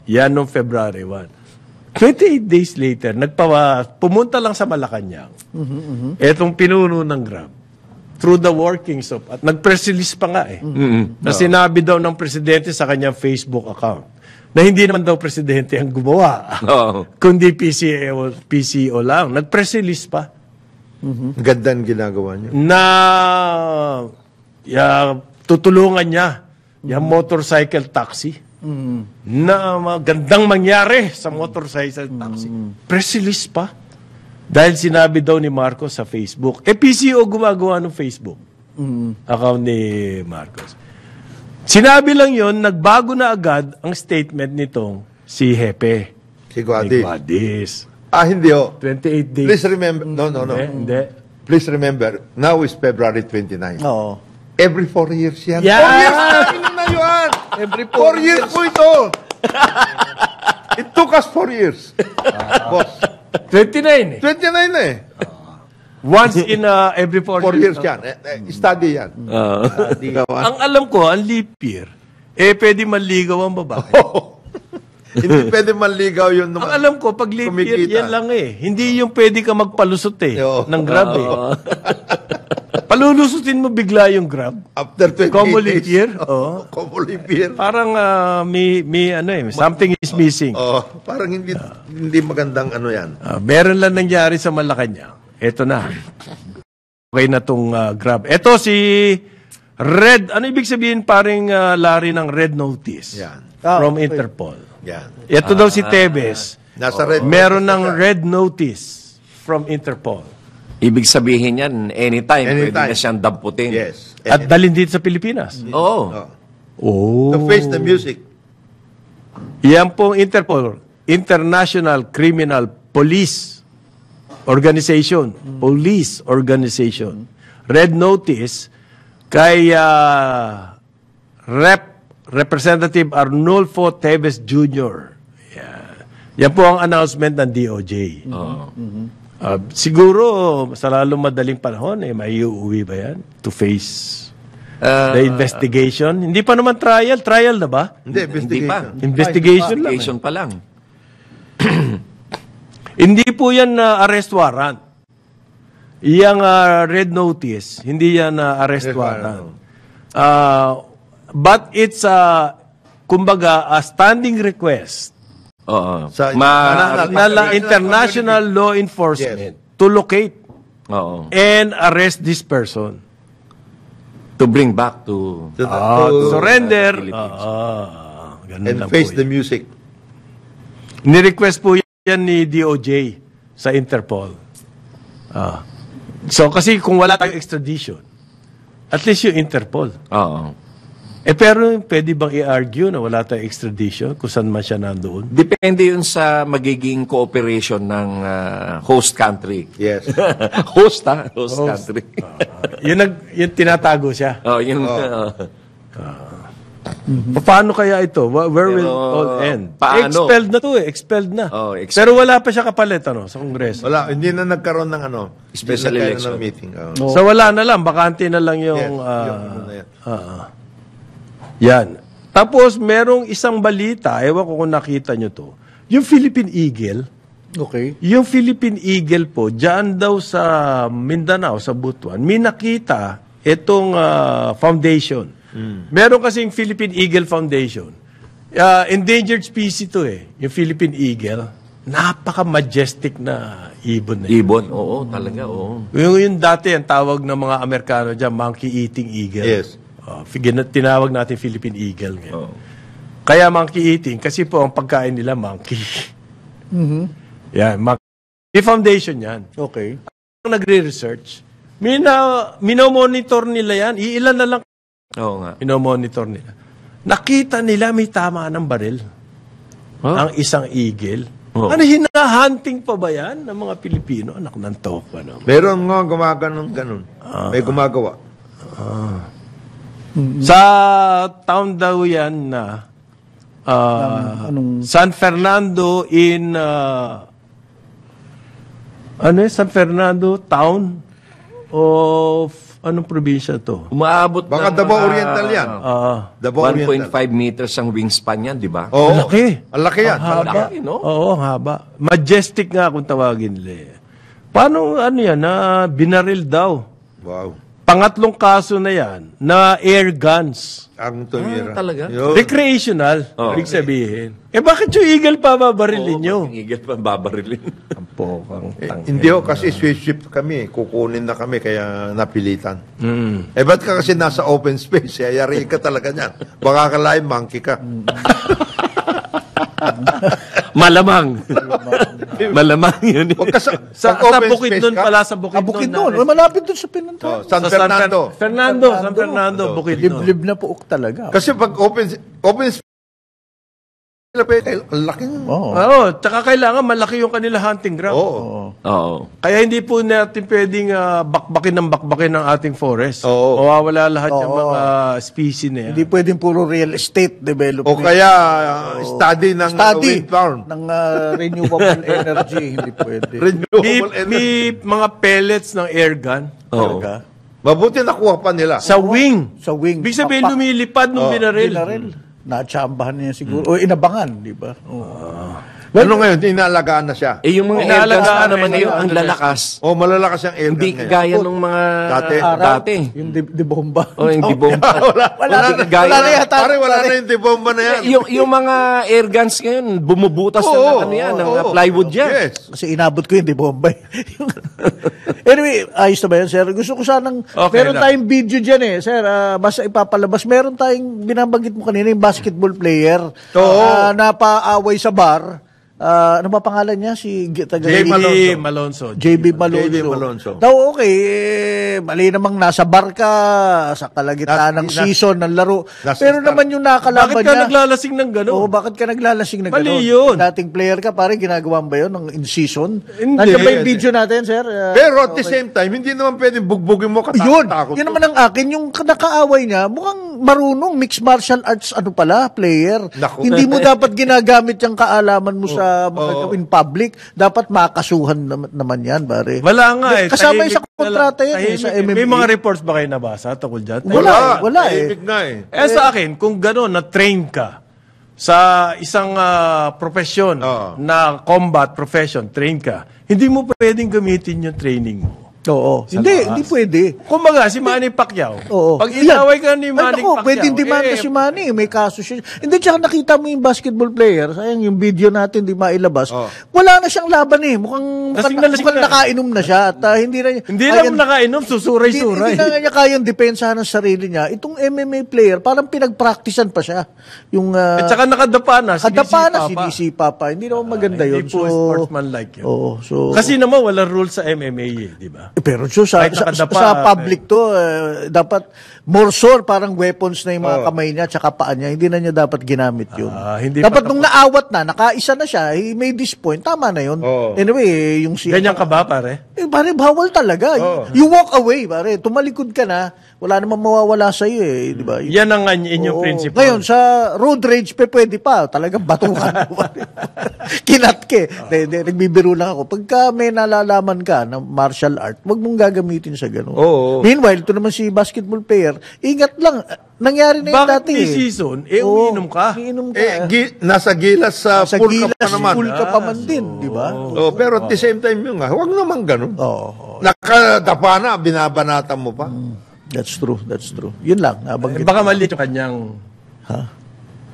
Yan noong February 1. 28 days later, pumunta lang sa Malacanang. Etong pinuno ng Grab. Through the workings of... At nag-press release pa nga na sinabi daw ng presidente sa kanyang Facebook account na hindi naman daw presidente ang gumawa. Kundi PCO lang. Nag-press release pa. Ganda ang ginagawa niyo. Na tutulungan niya yung motorcycle taxi na magandang mangyari sa motorcycle taxi. Press release pa. Dahil sinabi daw ni Marcos sa Facebook. PCO gumagawa ng Facebook. Account ni Marcos. Sinabi lang yon, nagbago na agad ang statement nitong si Hepe. Si Guadis. Guadis. Hindi 28 days. Please remember, no. Hindi. Please remember, now is February 29. Oo. Every 4 years yan. Yeah. 4 years na yun! Every 4 years po ito! It took us 4 years. Boss. 29 29 na Once in every 4 4 years yan. Study yan. Ang alam ko, ang leap year, pwede manligaw ang babae. Hindi pwede manligaw yun. Ang alam ko, pag leap year, kumikita. yan lang eh. Hindi yung pwede ka magpalusot Oo. ng Grab eh. Palulusutin mo bigla yung Grab. After 28 Common days. leap year? Oo. Common leap year. Parang something is missing. Parang hindi magandang ano yan. Meron lang nangyari sa Malacanang. Ito na. Okay na tong Grab. Ito si Red. Ano ibig sabihin paring Larry ng Red Notice? Yan. From Interpol. Yan. Ito daw si Tevez. Nasa red. Meron ng Red Notice from Interpol. Ibig sabihin yan, anytime, pwede Anytime. na siyang damputin. Yes. At dalhin dito sa Pilipinas. Oo. Oh. To face the music. Yan pong Interpol, International Criminal Police Organization. Police Organization. Red Notice kay Representative Arnulfo Teves Jr. Yan po ang announcement ng DOJ. Siguro, sa lalong madaling panahon, may uuwi ba yan? To face the investigation? Hindi pa naman trial. Trial na ba? Hindi, Hindi pa. Investigation lang. Investigation pa lang. Hindi po yan arrest warrant. Iyang red notice, hindi yan arrest warrant. But it's, kumbaga, a standing request Oo. Sa international law enforcement to locate Oo. and arrest this person. To bring back to... to Surrender. Philippines. Ganun and lang face po the music. Ni-request po yan ni DOJ sa Interpol. So, kasi kung wala tayong extradition, at least yung Interpol. Oo. Pero pwede bang i-argue na wala tayong extradition kung saan man siya nandoon? Depende yun sa magiging cooperation ng host country. Yes. Host country. Yun tinatago siya. Yun. Paano kaya ito? Where will it Pero, all end? paano? Expelled na to eh. Expelled na. Expelled. Pero wala pa siya kapalit sa Kongreso. Wala, hindi na nagkaroon ng Special hindi na election. ng meeting. So wala na lang. Bakante na lang Yes, yung... yung ano na yan. Yan. Tapos, merong isang balita, ewan ko kung nakita nyo to, yung Philippine Eagle, Okay. yung Philippine Eagle po, dyan daw sa Mindanao, sa Butuan, may nakita itong foundation. Meron kasing Philippine Eagle Foundation. Endangered species to yung Philippine Eagle. Napaka-majestic na ibon na yun. Ibon. Oo, talaga. Oo. Yung dati, ang tawag ng mga Amerikano dyan, monkey-eating eagle. Yes. Tinawag natin Philippine Eagle. Oo. Kaya monkey-eating, kasi po ang pagkain nila monkey. Yan, monkey foundation yan. Okay. Ang nagre-research, minomonitor nila yan. Iilan na lang Oo nga. minomonitor nila. Nakita nila may tama ng baril. Ang isang eagle. Oh. Ano, hinahunting pa ba yan ng mga Pilipino? Anak ng toka, no? Meron nga ganun. May gumagawa. Sa town daw yan na San Fernando in San Fernando town of anong probinsya to? Umaabot Baka ng, Davao Oriental yan. Davao 1.5 Oriental. meters ang wingspan yan, di ba? Oo. Ang laki. Ang laki yan. Ang haba. Laki, no? Oo, haba. Majestic nga kung tawagin nila. Paano yan binaril daw? Wow. Pangatlong kaso na yan na air guns. Ang tumira. talaga? Yun. Recreational, ibig sabihin. Bakit yung eagle pa babarilin nyo? Ang igil pa babarilin. Ang pokang tang. Hindi kasi switch shift kami. Kukunin na kami kaya napilitan. Ba't ka kasi nasa open space? Yari ka talaga niyan. Baka kalahin monkey ka. Malamang. Malamang yun. Huwag ka Sa open Bukid space nun ka. pala, sa Bukid Bukid nun. doon. Malapit doon sa Pinantan. San Fernando. San Fernando, Bukid nun. Liblib na puok talaga. Kasi pag open space, ang laki ng... Oo, tsaka kailangan malaki yung kanila hunting ground. Oo. Oo. Kaya hindi po natin pwedeng bakbakin ng ating forest. Oo. Mawawala lahat yung mga species na yan. Hindi pwedeng puro real estate development. O kaya study ng wind farm. ng renewable energy. Hindi pwede. Renewable energy. May mga pellets ng air gun. Mabuti nakuha pa nila. Sa wing. Sa wing. Ibig sabihin, lumilipad nung binaril. Natsambahan niya siguro. O inabangan, di ba? Ano ngayon, inaalagaan na siya. Yung mga airguns pa naman ngayon, ang lalakas. Malalakas yung airgun Hindi ngayon. kagaya nung mga dati. Yung di bomba. Hindi bomba. Wala na yata. Pare, wala na yung dibomba na yan. yung mga airguns ngayon, bumubutas na ng plywood yan. Yes. Kasi inabot ko yung di bomba. Anyway, ayos na ba yan, sir? Gusto ko sanang, meron tayong video dyan sir. Basta ipapalabas. Meron tayong, binabanggit mo kanina, yung basketball player. Napaaway sa bar. Ano ba pangalan niya? JB Malonzo. JB Malonzo. Daw okay, mali namang nasa bar ka, sa kalagitnaan ng season, ng laro. Pero naman yung nakalaban niya. Bakit ka naglalasing ng gano'n? Bakit ka naglalasing ng gano'n? Mali yun. Dating player ka, pare, ginagawa ba yun in season? Hindi. Nandiyan ba yung video natin, sir? Pero at the same time, hindi naman pwedeng bugbugin mo katakot. Yun naman ang akin, yung nakaaway niya, mukhang marunong, mixed martial arts, player. Naku. Hindi mo dapat ginagamit yung kaalaman mo sa in public. Dapat makasuhan naman yan, pare. Wala nga Kasama yung sa kontrata yan sa MMA. May mga reports ba kayo nabasa tungkol dyan? Wala Tahimik nga sa akin, kung gano'n, na-train ka sa isang profesyon na combat profession, train ka, hindi mo pwedeng gamitin yung training mo. Oo. Hindi pwede. Kumbaga, si Manny Pacquiao, Oo. pag inaway ka ni Manny Pacquiao, pwedeng demanda si Manny. May kaso siya. Hindi, tsaka nakita mo yung basketball player, sayang yung video natin, di mailabas. Wala na siyang laban Mukhang nakainom na siya. At hindi lang nakainom, susuray-suray. Hindi na niya kayang depensahan ng sarili niya. Itong MMA player, parang pinagpraktisan pa siya. At saka nakadapa na, sinisipa pa. Hindi naman maganda yun. Hindi po sportsman-like yun. Oo. Kasi naman, walang rules sa MMA di ba? Pero sa public to, dapat more sure, parang weapons na yung mga kamay niya tsaka paa niya. Hindi na niya dapat ginamit yun. Dapat nung naawat na, nakaisa na siya, he made this point, tama na yun. Anyway, yung ganyan ka ba, pare? Pare, bawal talaga. You walk away, pare. Tumalikod ka na, wala namang mawawala sa iyo di ba? Yan ang inyong principle. Ngayon, sa road rage, pwede pa. Talagang batukan. Kinatke. Nagbibiro lang ako. Pagka may nalalaman ka ng martial art, wag mong gagamitin sa gano'n. Meanwhile, ito naman si basketball player, ingat lang. Nangyari na yun dati. Bakit season? Umiinom ka? Nasa gilas sa pool ka pa naman. Pool ka pa man din, di ba? Pero at the same time yun huwag naman ganun. Nakadapa na, binabanatan mo pa. That's true. Yun lang. Baka mali yung kanyang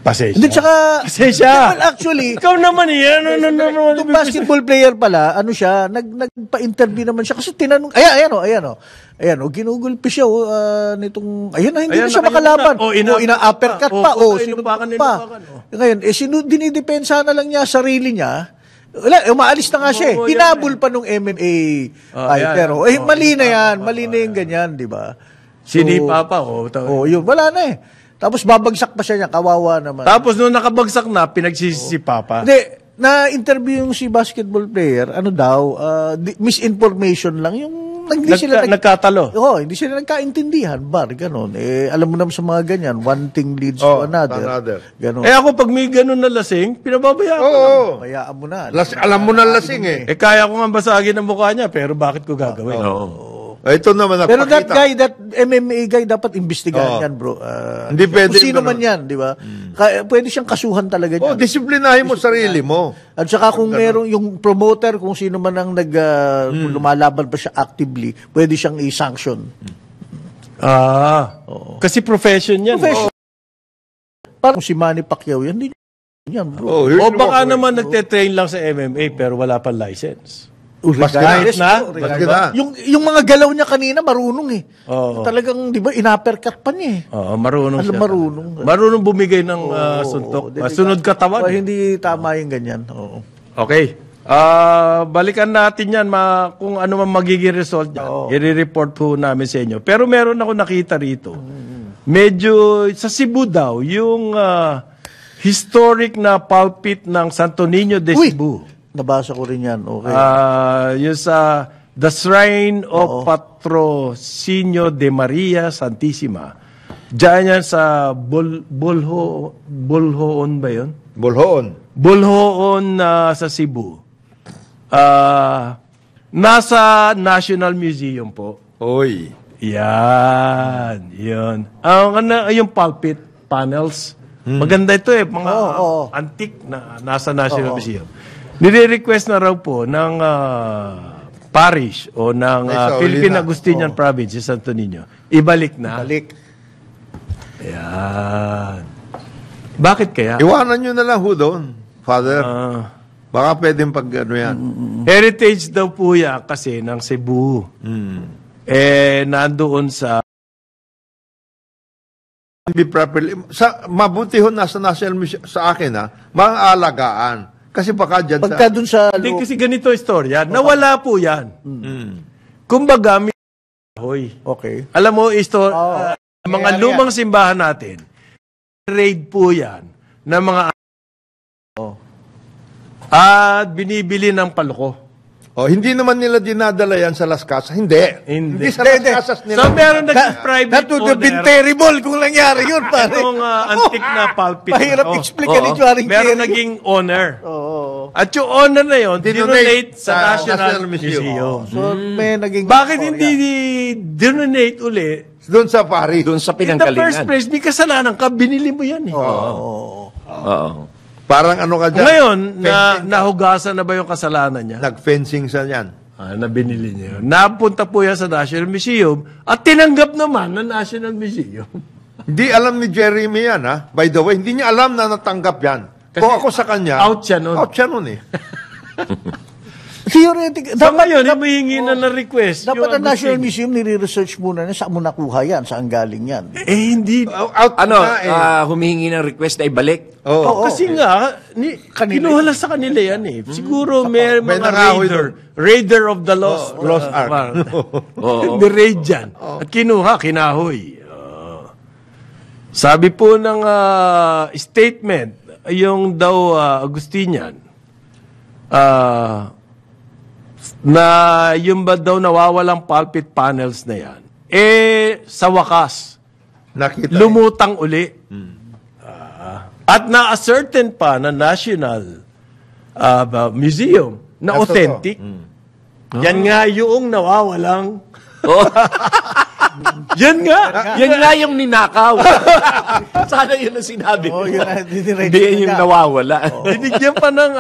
pasensya. Hindi, tsaka... Pasensya! Well, actually... Ikaw naman yan. Itong basketball player pala, siya, nagpa-interview naman siya. Kasi tinanong... Ayan, ginugulpi siya nitong... Hindi na siya makalaban. Ina-uppercut pa. Sinubukan pa. Ngayon, dinidepensa na lang niya sarili niya. Umaalis na nga siya. Hinabol pa nung MMA fighter. Mali na yan. Mali na yung ganyan, di ba? Sinipa pa. Yun. Wala na Tapos babagsak pa siya niya, kawawa naman. Tapos nung nakabagsak na, pinagsisipa pa. Hindi, na-interview yung si basketball player, misinformation lang, yung nagkatalo. Hindi sila nagkaintindihan, ganon. Alam mo naman sa mga ganyan, one thing leads to another. Ganon. Ako pag may ganon na lasing, pinababayaan ko na. Bayaan mo na. Alam mo na lasing kaya ko nga basagin ang mukha niya, pero bakit ko gagawin? Ito naman pero that MMA guy, dapat imbestigahan yan, bro. Hindi pwede. Kung sino man yan, di ba? Pwede siyang kasuhan talaga yan. Disiplinahin mo sarili mo. At saka kung meron yung promoter, kung sino man ang lumalaban pa siya actively, pwede siyang i-sanction. Kasi profession yan. Parang si Manny Pacquiao yan, hindi yan, bro. O baka naman nagte-train lang sa MMA pero wala pa license. Basket na? Yung mga galaw niya kanina, marunong Talagang, di ba, in-uppercut pa niya marunong siya. Marunong bumigay ng suntok. Sunod katawan. Hindi tama yung ganyan. Okay. Balikan natin yan kung ano man magiging result yan. I-report po namin sa inyo. Pero meron ako nakita rito. Medyo, sa Cebu daw, yung historic na pulpit ng Santo Niño de Cebu. Nabasa ko rin yan. Okay. Yung sa The Shrine of Patrocinio de Maria Santissima. Diyan yan sa Bolhoon ba yun? Bolhoon sa Cebu. Nasa National Museum po. Oy. Yan. Yun. Yung pulpit panels. Maganda ito mga antique na nasa National Museum. Nire-request na raw po ng parish o ng Philippine Agustinian Province sa Santo Niño. Ibalik na. Balik. Ayan. Bakit kaya? Iwanan nyo na lang ho doon, Father. Baka pwedeng yan. Heritage daw po yan kasi ng Cebu. Nandoon sa Be properly. Mabuti ho nasa National Museum, sa akin mga alagaan. Kasi baka dyan Pagka dun sa Hindi kasi ganito istorya. Nawala po yan. Kumbaga, may hoy. Okay. Alam mo, mga lumang simbahan natin, raid po yan ng mga at binibili ng paloko. Hindi naman nila dinadala yan sa Las Casas. Hindi sa Las Casas nila. So, meron naging private That would have been terrible kung nangyari yun, pare. Itong antique na pulpit. Mahirap explain ni Juaring meron naging owner. At yung owner na yun, dinonate sa National Museum. So, may naging... Bakit hindi dinonate uli? Doon sa Paris. Doon sa In the pinanggalingan. first place, may kasalanan ka, binili mo yan. Parang ano ka dyan? Ngayon, nahugasan na ba yung kasalanan niya? Nag-fencing sa yan. Na binili niya yun. Napunta po yan sa National Museum at tinanggap naman ng National Museum. Hindi alam ni Jeremy yan, By the way, hindi niya alam na natanggap yan. Kung ako sa kanya, out siya nun eh. Theoretic. So ngayon, humihingi na ng request. Dapat ang National Museum nire-research muna na saan mo nakuha yan, saan galing yan. Hindi. Humihingi ng request na ibalik. Kasi nga, kinuha lang sa kanila yan eh. Siguro may mga raider of the lost ark. The raid yan. At kinahoy. Sabi po ng statement, yung daw Agustinian, na yung ba daw nawawalang pulpit panels na yan, sa wakas, lumutang uli. At na-ascertain pa na National Museum na authentic. Yan nga yung nawawalang. Yan nga yung ninakaw. Sana yun ang sinabi ko. Hindi yung nawawala. Binigyan pa ng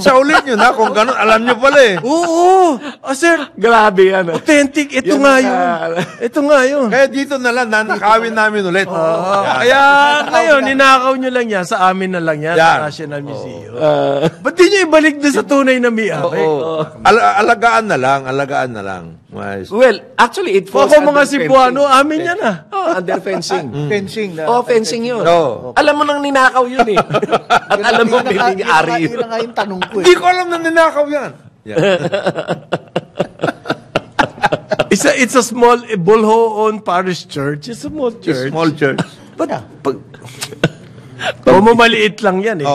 Sa ulit nyo kung gano'n, alam nyo pala eh. Oo. Sir, grabe yan. authentic. Ito nga yun. Kaya dito na lang, nanakawin namin ulit. Kaya ngayon, ninakaw nyo lang yan. Sa amin na lang yan. Sa National Museum. Ba't di nyo ibalik doon sa tunay na may-ari? Alagaan na lang. Well, actually, it falls Ako mga Cebuano, amin yan under fencing. Fencing na. Fencing yun. Alam mo nang ninakaw yun eh. At alam mo may-ari yun. Yun na nga yung tanong ko Hindi ko alam na ninakaw yan. It's a small, Bolho-owned parish church. It's a small church. Small church. Maliit lang yan eh.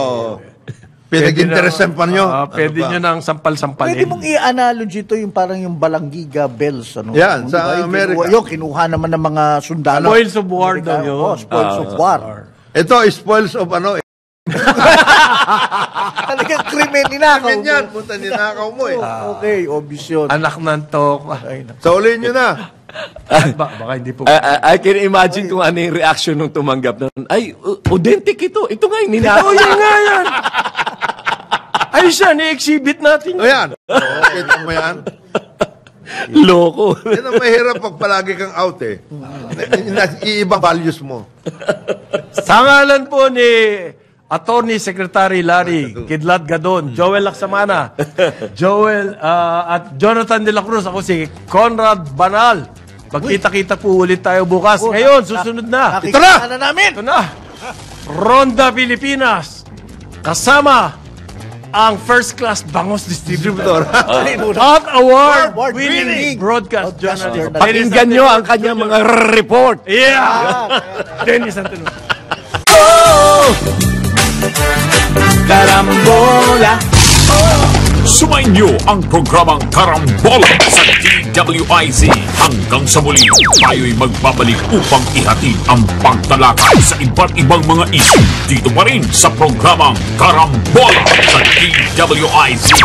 Pinag-interesan pa nyo. Pwede nyo nang sampal-sampalin. Pwede mong i-analogy ito yung parang yung Balanggiga bells. Yan, sa Amerika. Kinuha naman ng mga sundalo. Spoils of war daw yun. Spoils of war. Ito, spoils of Talagang krimen, ninakaw Krimen yan, punta ninakaw mo eh. Okay, obvious yun. Anak ng tok. Saulin nyo na. Baka hindi po. I can imagine kung ano yung reaction nung tumanggap nun. Ay, authentic ito. Ito nga yung ninakaw. Yan nga yan. Ay siya, ni-exhibit natin. Yan. Kita mo yan. Loko. Yan ang mahirap pag palagi kang out eh. Iiba values mo. Sa ngalan po ni Attorney Secretary Larry Kidlat Gadon, Joel Laksamana, at Jonathan De La Cruz, ako si Conrad Banal. Magkita-kita po ulit tayo bukas. Ngayon, susunod na. Ito na! Ito na. Ronda Pilipinas. Kasama ang first class bangos distributor. At award-winning broadcast journalist. Pakinggan nyo ang kanyang mga report. Yeah! Dennis Antonio. Karambola. Sumainyo ang programang Karambola sa DWIZ. Hanggang sa muli, tayo'y magbabalik upang ihatid ang pagtalakay sa iba't ibang mga isyu dito pa rin sa programang Karambola sa DWIZ.